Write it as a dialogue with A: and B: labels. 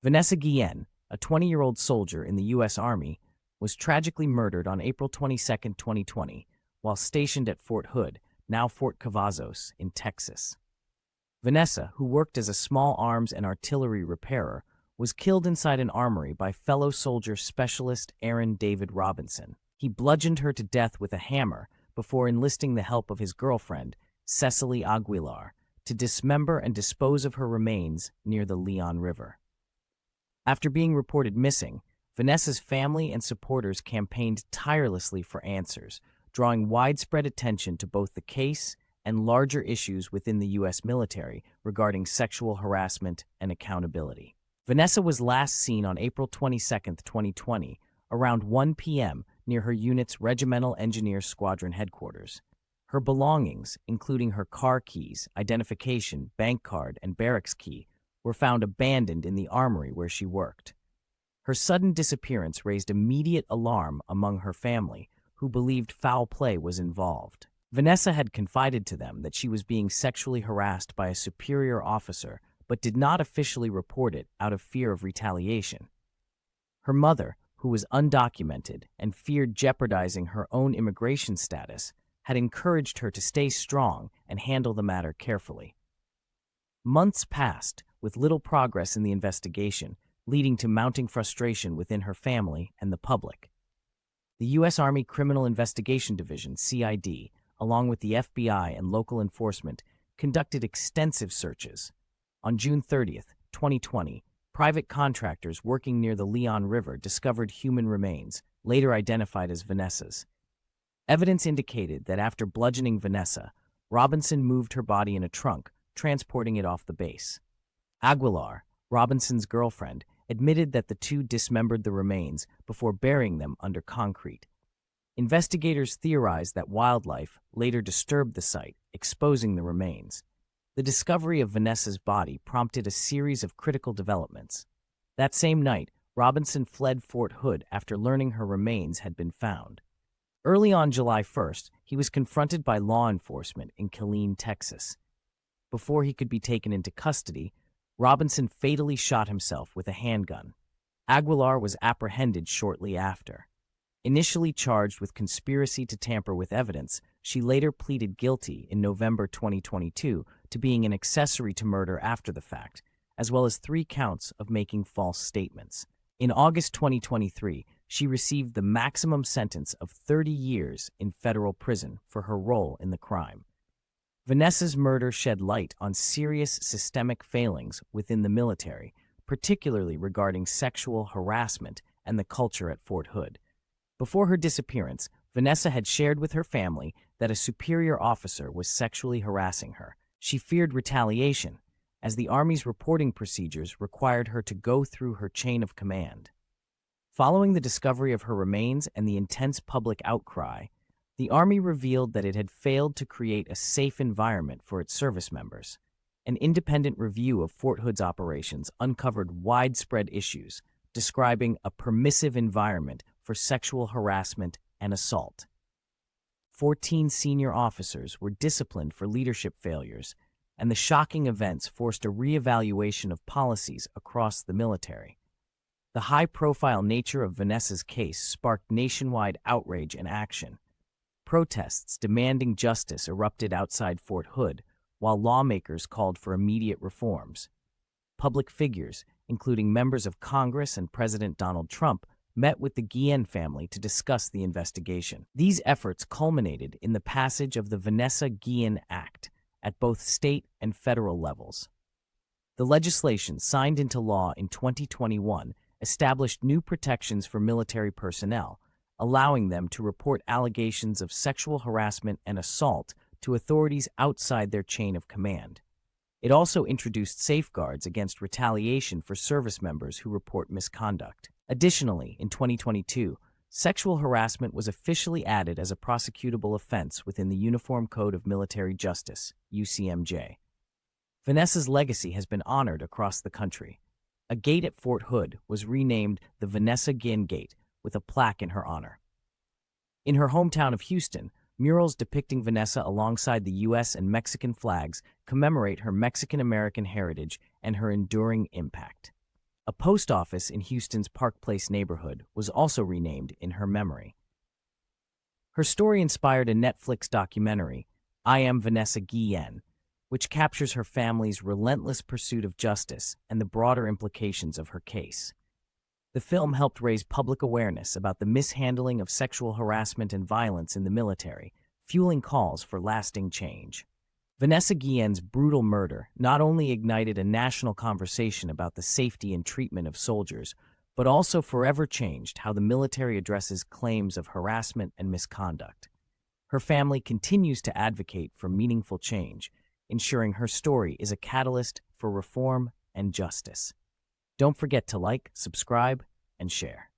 A: Vanessa Guillén, a 20-year-old soldier in the U.S. Army, was tragically murdered on April 22, 2020, while stationed at Fort Hood, now Fort Cavazos, in Texas. Vanessa, who worked as a small arms and artillery repairer, was killed inside an armory by fellow soldier specialist Aaron David Robinson. He bludgeoned her to death with a hammer before enlisting the help of his girlfriend, Cecily Aguilar, to dismember and dispose of her remains near the Leon River. After being reported missing, Vanessa's family and supporters campaigned tirelessly for answers, drawing widespread attention to both the case and larger issues within the U.S. military regarding sexual harassment and accountability. Vanessa was last seen on April 22, 2020, around 1 p.m. near her unit's Regimental Engineer Squadron headquarters. Her belongings, including her car keys, identification, bank card, and barracks key, were found abandoned in the armory where she worked. Her sudden disappearance raised immediate alarm among her family, who believed foul play was involved. Vanessa had confided to them that she was being sexually harassed by a superior officer, but did not officially report it out of fear of retaliation. Her mother, who was undocumented and feared jeopardizing her own immigration status, had encouraged her to stay strong and handle the matter carefully. Months passed, with little progress in the investigation, leading to mounting frustration within her family and the public. The U.S. Army Criminal Investigation Division, CID, along with the FBI and local enforcement, conducted extensive searches. On June 30, 2020, private contractors working near the Leon River discovered human remains, later identified as Vanessa's. Evidence indicated that after bludgeoning Vanessa, Robinson moved her body in a trunk, transporting it off the base. Aguilar, Robinson's girlfriend, admitted that the two dismembered the remains before burying them under concrete. Investigators theorized that wildlife later disturbed the site, exposing the remains. The discovery of Vanessa's body prompted a series of critical developments. That same night, Robinson fled Fort Hood after learning her remains had been found. Early on July 1st, he was confronted by law enforcement in Killeen, Texas. Before he could be taken into custody, Robinson fatally shot himself with a handgun. Aguilar was apprehended shortly after. Initially charged with conspiracy to tamper with evidence, she later pleaded guilty in November 2022 to being an accessory to murder after the fact, as well as 3 counts of making false statements. In August 2023, she received the maximum sentence of 30 years in federal prison for her role in the crime. Vanessa's murder shed light on serious systemic failings within the military, particularly regarding sexual harassment and the culture at Fort Hood. Before her disappearance, Vanessa had shared with her family that a superior officer was sexually harassing her. She feared retaliation, as the Army's reporting procedures required her to go through her chain of command. Following the discovery of her remains and the intense public outcry, the Army revealed that it had failed to create a safe environment for its service members. An independent review of Fort Hood's operations uncovered widespread issues, describing a permissive environment for sexual harassment and assault. 14 senior officers were disciplined for leadership failures, and the shocking events forced a reevaluation of policies across the military. The high-profile nature of Vanessa's case sparked nationwide outrage and action. Protests demanding justice erupted outside Fort Hood, while lawmakers called for immediate reforms. Public figures, including members of Congress and President Donald Trump, met with the Guillén family to discuss the investigation. These efforts culminated in the passage of the Vanessa Guillén Act at both state and federal levels. The legislation, signed into law in 2021, established new protections for military personnel, allowing them to report allegations of sexual harassment and assault to authorities outside their chain of command. It also introduced safeguards against retaliation for service members who report misconduct. Additionally, in 2022, sexual harassment was officially added as a prosecutable offense within the Uniform Code of Military Justice, UCMJ. Vanessa's legacy has been honored across the country. A gate at Fort Hood was renamed the Vanessa Guillén Gate, with a plaque in her honor. In her hometown of Houston, murals depicting Vanessa alongside the U.S. and Mexican flags commemorate her Mexican-American heritage and her enduring impact. A post office in Houston's Park Place neighborhood was also renamed in her memory. Her story inspired a Netflix documentary, I Am Vanessa Guillén, which captures her family's relentless pursuit of justice and the broader implications of her case. The film helped raise public awareness about the mishandling of sexual harassment and violence in the military, fueling calls for lasting change. Vanessa Guillén's brutal murder not only ignited a national conversation about the safety and treatment of soldiers, but also forever changed how the military addresses claims of harassment and misconduct. Her family continues to advocate for meaningful change, ensuring her story is a catalyst for reform and justice. Don't forget to like, subscribe, and share.